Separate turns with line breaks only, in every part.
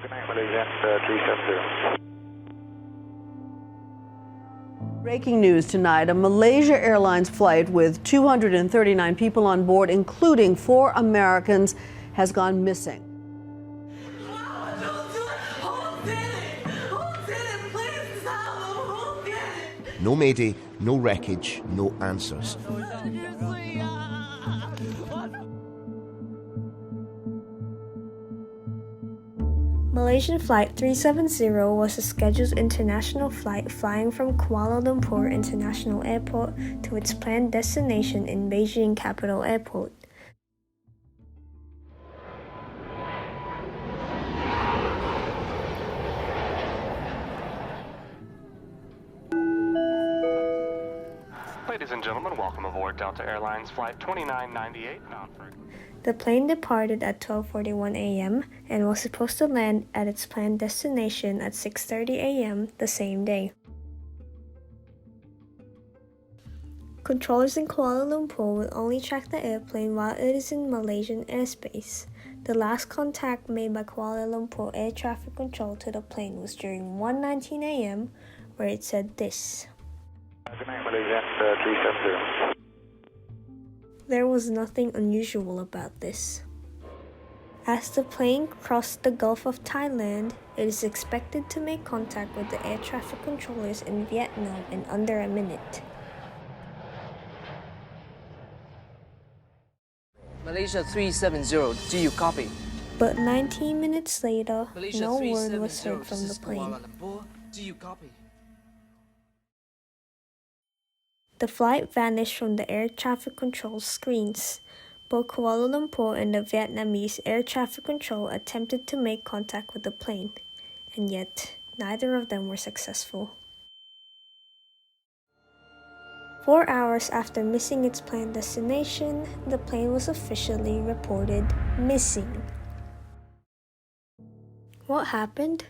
Good night, Malaysia, 370.
Breaking news tonight, a Malaysia Airlines flight with 239 people on board, including 4 Americans, has gone missing.
No mayday, no wreckage, no answers.
Malaysian Flight 370 was a scheduled international flight flying from Kuala Lumpur International Airport to its planned destination in Beijing Capital Airport.
Ladies and gentlemen, welcome aboard Delta Airlines Flight 2998 bound for...
The plane departed at 12:41 a.m. and was supposed to land at its planned destination at 6:30 a.m. the same day. Controllers in Kuala Lumpur will only track the airplane while it is in Malaysian airspace. The last contact made by Kuala Lumpur Air Traffic Control to the plane was during 1:19 a.m. where it said this.
Good night, Malaysia, 370.
There was nothing unusual about this. As the plane crossed the Gulf of Thailand, it is expected to make contact with the air traffic controllers in Vietnam in under a minute.
Malaysia 370, do you copy?
But 19 minutes later,
Malaysia
no word
370,
was heard from the
this is
plane.
Kuala Lumpur, do you copy?
The flight vanished from the air traffic control screens. Both Kuala Lumpur and the Vietnamese air traffic control attempted to make contact with the plane, and yet neither of them were successful. 4 hours after missing its planned destination, the plane was officially reported missing. What happened?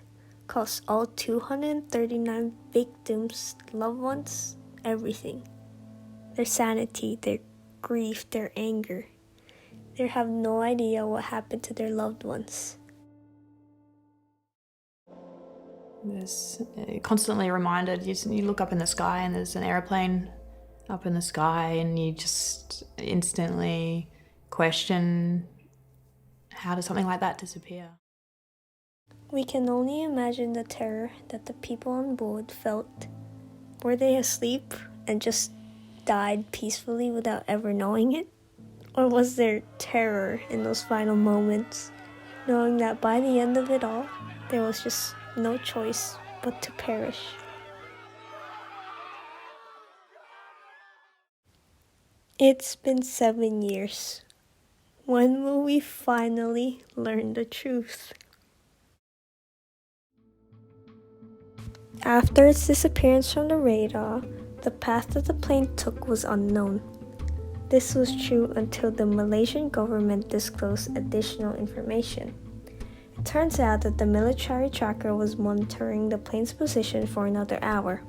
Cost all 239 victims, loved ones, everything. Their sanity, their grief, their anger. They have no idea what happened to their loved ones.
There's constantly reminded, you look up in the sky and there's an airplane up in the sky and you just instantly question, how does something like that disappear?
We can only imagine the terror that the people on board felt. Were they asleep and just died peacefully without ever knowing it? Or was there terror in those final moments, knowing that by the end of it all, there was just no choice but to perish? It's been 7 years. When will we finally learn the truth? After its disappearance from the radar, the path that the plane took was unknown. This was true until the Malaysian government disclosed additional information. It turns out that the military tracker was monitoring the plane's position for another hour.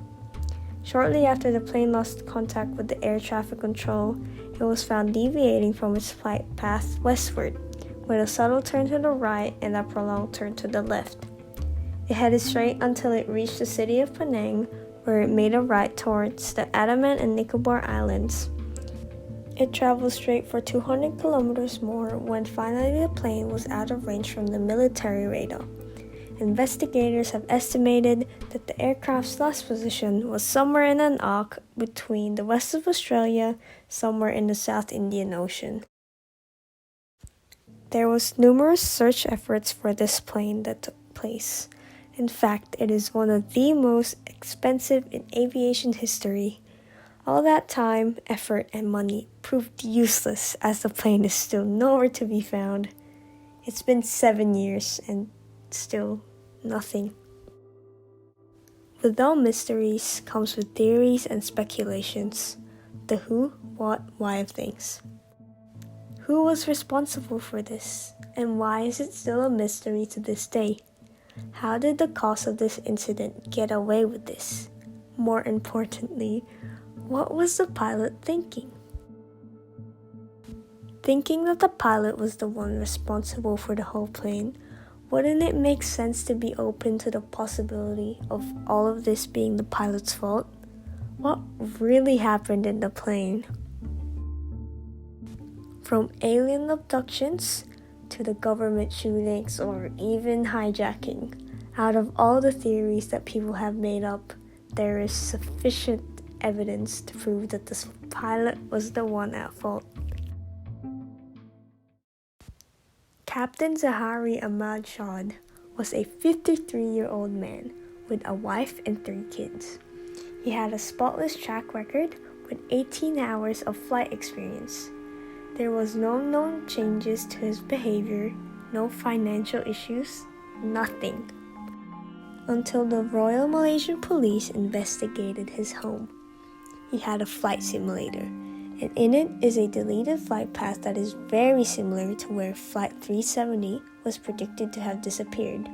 Shortly after the plane lost contact with the air traffic control, it was found deviating from its flight path westward, with a subtle turn to the right and a prolonged turn to the left. It headed straight until it reached the city of Penang, where it made a right towards the Andaman and Nicobar Islands. It traveled straight for 200 kilometers more when finally the plane was out of range from the military radar. Investigators have estimated that the aircraft's lost position was somewhere in an arc between the west of Australia, somewhere in the South Indian Ocean. There was numerous search efforts for this plane that took place. In fact, it is one of the most expensive in aviation history. All that time, effort, and money proved useless as the plane is still nowhere to be found. It's been 7 years and still nothing. With all mysteries comes with theories and speculations. The who, what, why of things. Who was responsible for this? And why is it still a mystery to this day? How did the cause of this incident get away with this? More importantly, what was the pilot thinking? Thinking that the pilot was the one responsible for the whole plane, Wouldn't it make sense to be open to the possibility of all of this being the pilot's fault? What really happened in the plane? From alien abductions to the government shootings or even hijacking, out of all the theories that people have made up, there is sufficient evidence to prove that this pilot was the one at fault. Captain Zahari Ahmad Shad was a 53-year-old man with a wife and 3 kids. He had a spotless track record with 18 hours of flight experience. There was no known changes to his behavior, no financial issues, nothing. Until the Royal Malaysian Police investigated his home. He had a flight simulator, and in it is a deleted flight path that is very similar to where Flight 370 was predicted to have disappeared.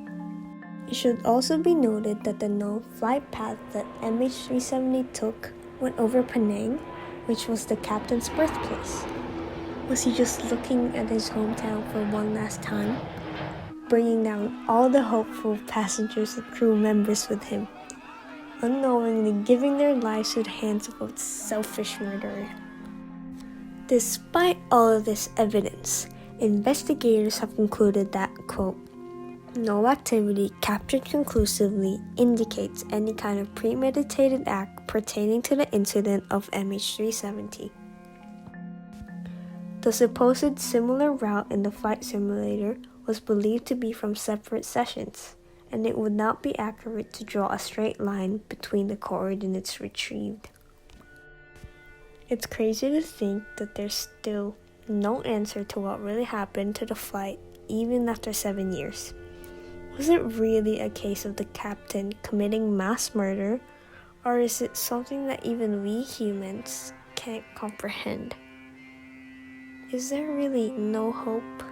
It should also be noted that the known flight path that MH370 took went over Penang, which was the captain's birthplace. Was he just looking at his hometown for one last time, bringing down all the hopeful passengers and crew members with him, unknowingly giving their lives to the hands of a selfish murderer? Despite all of this evidence, investigators have concluded that, quote, no activity captured conclusively indicates any kind of premeditated act pertaining to the incident of MH370. The supposed similar route in the flight simulator was believed to be from separate sessions, and it would not be accurate to draw a straight line between the coordinates retrieved. It's crazy to think that there's still no answer to what really happened to the flight even after 7 years. Was it really a case of the captain committing mass murder, or is it something that even we humans can't comprehend? Is there really no hope?